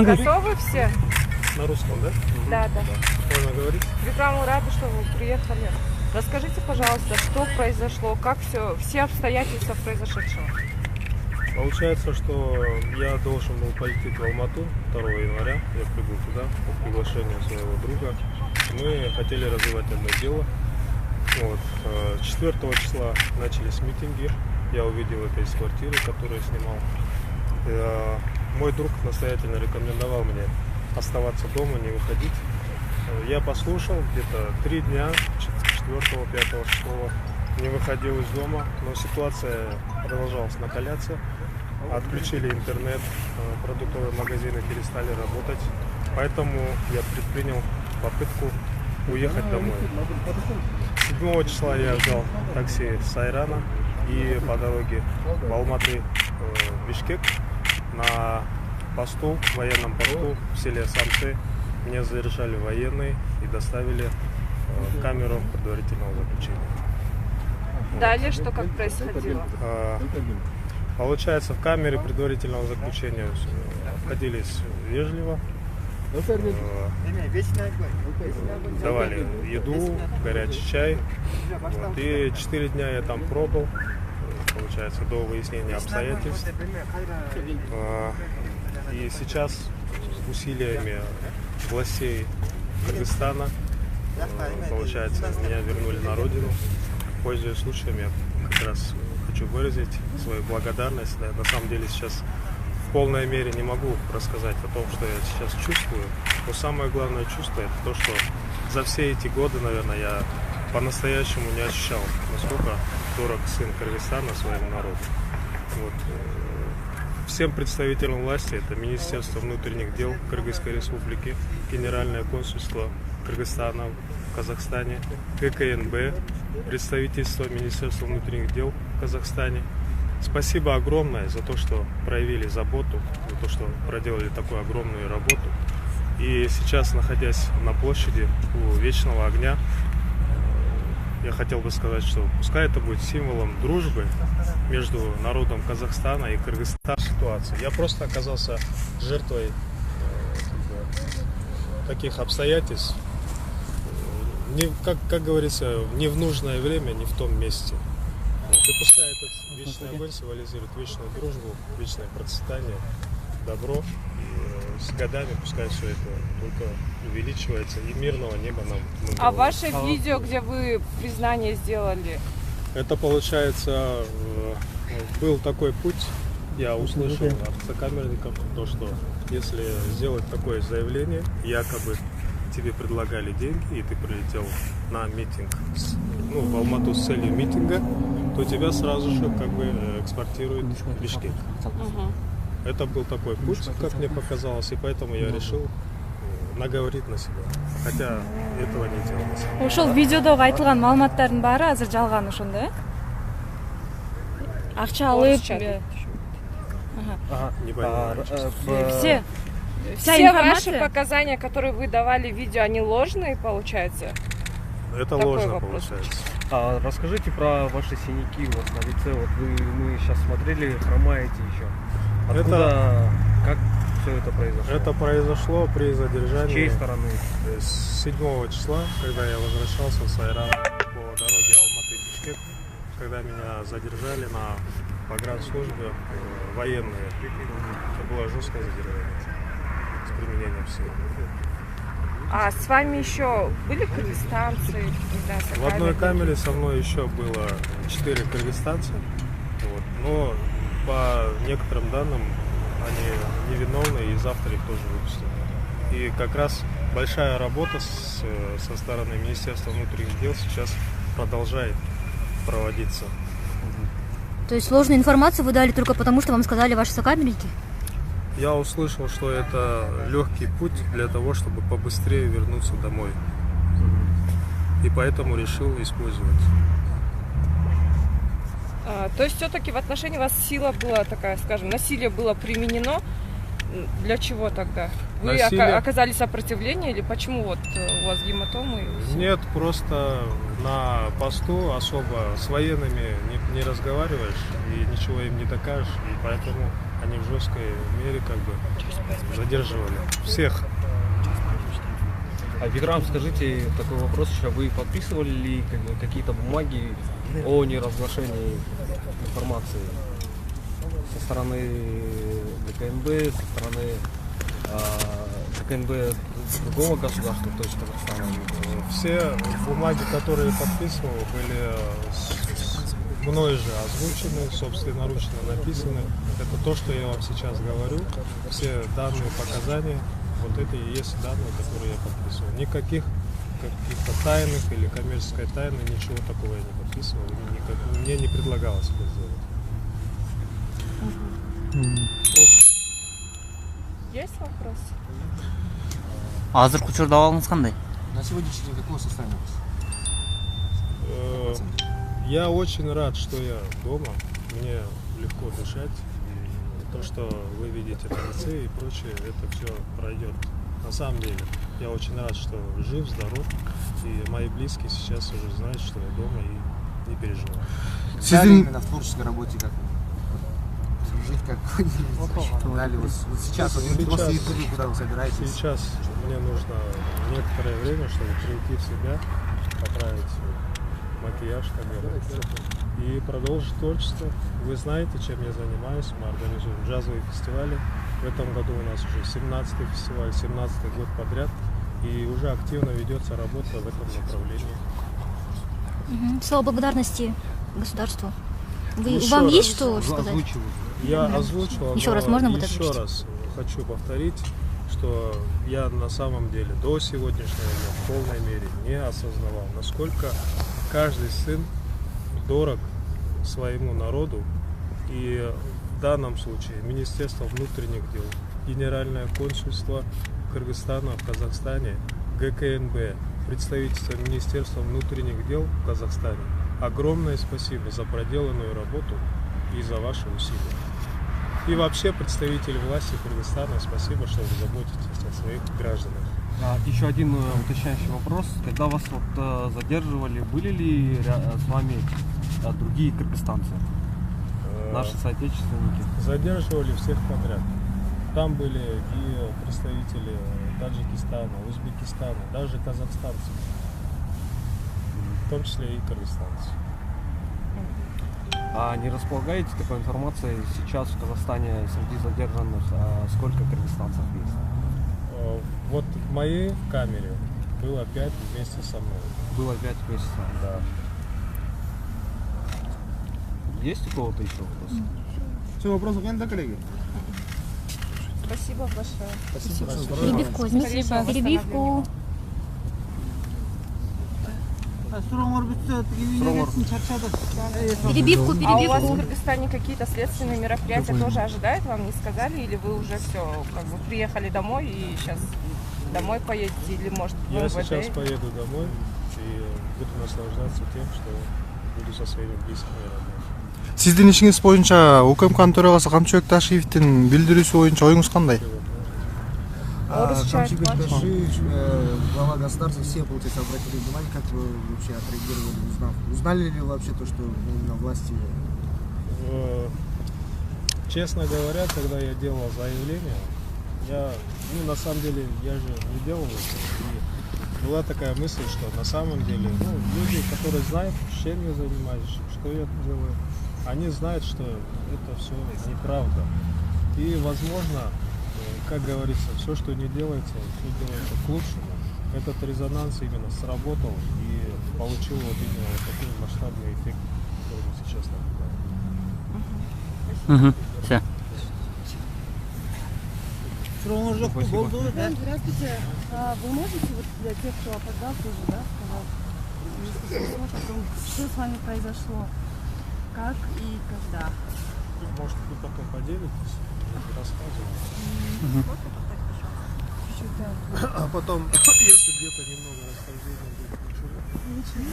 Готовы все? На русском, да? Да, да. Можно говорить? Программу рады, что вы приехали. Расскажите, пожалуйста, что произошло, как все обстоятельства произошедшего. Получается, что я должен был полететь в Алмату 2 января. Я прибыл туда по приглашению своего друга. Мы хотели развивать одно дело. Вот. 4 числа начались митинги. Я увидел это из квартиры, которую я снимал. Мой друг настоятельно рекомендовал мне оставаться дома, не выходить. Я послушал где-то 3 дня, 4, 5, 6, не выходил из дома, но ситуация продолжалась накаляться. Отключили интернет, продуктовые магазины перестали работать, поэтому я предпринял попытку уехать домой. 7 числа я взял такси с Сайрана и по дороге в Алматы, Бишкек, на посту, военном посту в селе Самсы меня задержали военные и доставили в камеру предварительного заключения. Далее что как происходило? Получается, в камере предварительного заключения находились вежливо, давали еду, горячий чай. Вот. И 4 дня я там пробыл, получается, до выяснения обстоятельств. И сейчас усилиями властей Кыргызстана, получается, меня вернули на родину. Пользуясь случаем, я как раз хочу выразить свою благодарность. Да, на самом деле сейчас в полной мере не могу рассказать о том, что я сейчас чувствую. Но самое главное чувство — это то, что за все эти годы, наверное, я по-настоящему не ощущал, насколько дорог сын Кыргызстана своему народу. Вот. Всем представителям власти, это Министерство внутренних дел Кыргызской Республики, Генеральное консульство Кыргызстана в Казахстане, ККНБ, представительство Министерства внутренних дел в Казахстане. Спасибо огромное за то, что проявили заботу, за то, что проделали такую огромную работу. И сейчас, находясь на площади у Вечного огня, я хотел бы сказать, что пускай это будет символом дружбы между народом Казахстана и Кыргызстана. Ситуация. Я просто оказался жертвой таких обстоятельств. Как говорится, не в нужное время, не в том месте. Вот. И пускай этот вечный огонь символизирует вечную дружбу, вечное процветание, добро. И с годами пускай все это только увеличивается, и мирного неба нам. А ваше видео, где вы признание сделали? Это, получается, был такой путь. Я услышал от сокамерников то, что если сделать такое заявление, якобы тебе предлагали деньги, и ты прилетел на митинг, в Алмату с целью митинга, то тебя сразу же экспортируют в Бишкек. Это был такой путь, как мне показалось, и поэтому я решил наговорить на себя, хотя этого не делал. Ошол видеодогу айтылган маалыматтардын баары азыр жалган ошондо, э? Акча алып, не понимаю. Все ваши показания, которые вы давали в видео, они ложные, получается? Это ложно получается. Расскажите про ваши синяки вот на лице. Вот мы сейчас смотрели, хромаете еще. Откуда, как все это произошло? Это произошло при задержании. С чьей стороны? С 7 числа, когда я возвращался с Айрана по дороге Алматы-Бишкек, когда меня задержали на погранслужбе военные. Это было жесткое задержание с применением силы. А с вами еще были кыргызстанцы? В одной камере со мной еще было 4 кыргызстанца. Вот. Но по некоторым данным они невиновны, и завтра их тоже выпустят. И как раз большая работа со стороны Министерства внутренних дел сейчас продолжает проводиться. То есть ложную информацию вы дали только потому, что вам сказали ваши сокамерники? Я услышал, что это легкий путь для того, чтобы побыстрее вернуться домой. И поэтому решил использовать. То есть все-таки в отношении вас сила была такая, скажем, насилие было применено. Для чего тогда? Вы оказали сопротивление или почему вот у вас гематомы? Нет, просто на посту особо с военными не разговариваешь и ничего им не докажешь. И поэтому они в жесткой мере как бы задерживали всех. А Викрам, скажите такой вопрос еще. Вы подписывали ли какие-то бумаги о неразглашении информации со стороны ГКНБ, со стороны ГКНБ другого государства, то есть Казахстана? Все бумаги, которые подписывал, были мной же озвучены, собственноручно написаны. Это то, что я вам сейчас говорю. Все данные, показания, вот это и есть данные, которые я подписывал. Никаких каких-то тайных или коммерческой тайны, ничего такого я не подписывал. Мне не предлагалось это сделать. Есть вопрос? Азыр учурда абалыңыз кандай? На сегодняшний день какое состояние у вас? Я очень рад, что я дома. Мне легко дышать. И то, что вы видите на лице и прочее, это все пройдет. На самом деле, я очень рад, что жив, здоров. И мои близкие сейчас уже знают, что я дома и не переживаю. Далее именно в творческой работе как жить как далее вот сейчас, после интервью, куда вы собираетесь? Сейчас мне нужно некоторое время, чтобы прийти в себя, поправить макияж, как говорится, и продолжить творчество. Вы знаете, чем я занимаюсь. Мы организуем джазовые фестивали. В этом году у нас уже 17-й фестиваль, 17-й год подряд. И уже активно ведется работа в этом направлении. Слово благодарности государству. Еще Вам раз есть что сказать? Я озвучил, Еще раз можно будет еще озвучить? раз хочу повторить, что я на самом деле до сегодняшнего дня в полной мере не осознавал, насколько каждый сын дорог своему народу. И в данном случае Министерство внутренних дел, Генеральное консульство Кыргызстана в Казахстане, ГКНБ, представительство Министерства внутренних дел в Казахстане. Огромное спасибо за проделанную работу и за ваши усилия. И вообще представители власти Кыргызстана, спасибо, что вы заботитесь о своих гражданах. Еще один уточняющий вопрос. Когда вас вот задерживали, были ли с вами другие кыргызстанцы, наши соотечественники? Задерживали всех подряд. Там были и представители Таджикистана, Узбекистана, даже казахстанцы, в том числе и кыргызстанцы. А не располагаете такой информацией сейчас в Казахстане среди задержанных, сколько кыргызстанцев есть? Вот в моей камере было 5 вместе со мной. Было 5 месяцев. Да. Есть у кого-то еще вопрос? Все, вопросов нет, да, коллеги? Спасибо большое. Перебивку возьмите. Спасибо. Перебивку. Перебивку, А у вас в перебивку. Кыргызстане какие-то следственные мероприятия тоже ожидают? Вам не сказали? Или вы уже все, как бы приехали домой и сейчас домой поедете? Или может в Я МВД? сейчас поеду домой и буду наслаждаться тем, что буду со своими близкими работать. Сиздин ишиңиз боюнча УКМКнын төрагасы Камчыбек Ташиевдин билдирүүсү боюнча оюңуз кандай? Камчыбек Ташиевич, глава государства, все, получается, обратили внимание, как вы вообще отреагировали, узнав? Узнали ли вообще то, что именно власти? Честно говоря, когда я делал заявление, на самом деле, я же не делал это. И была такая мысль, что на самом деле, люди, которые знают, чем я занимаюсь, что я делаю, они знают, что это все неправда. И, возможно, как говорится, все, что не делается, все делается к лучшему. Этот резонанс именно сработал и получил вот именно вот такой масштабный эффект, который мы сейчас наблюдаем. Все. Здравствуйте. Вы можете вот для тех, кто опоздал тоже, да, сказать, что с вами произошло, как и когда? Может, вы пока поделитесь, рассказывайте. А потом, если где-то немного расхождения будет, ничего.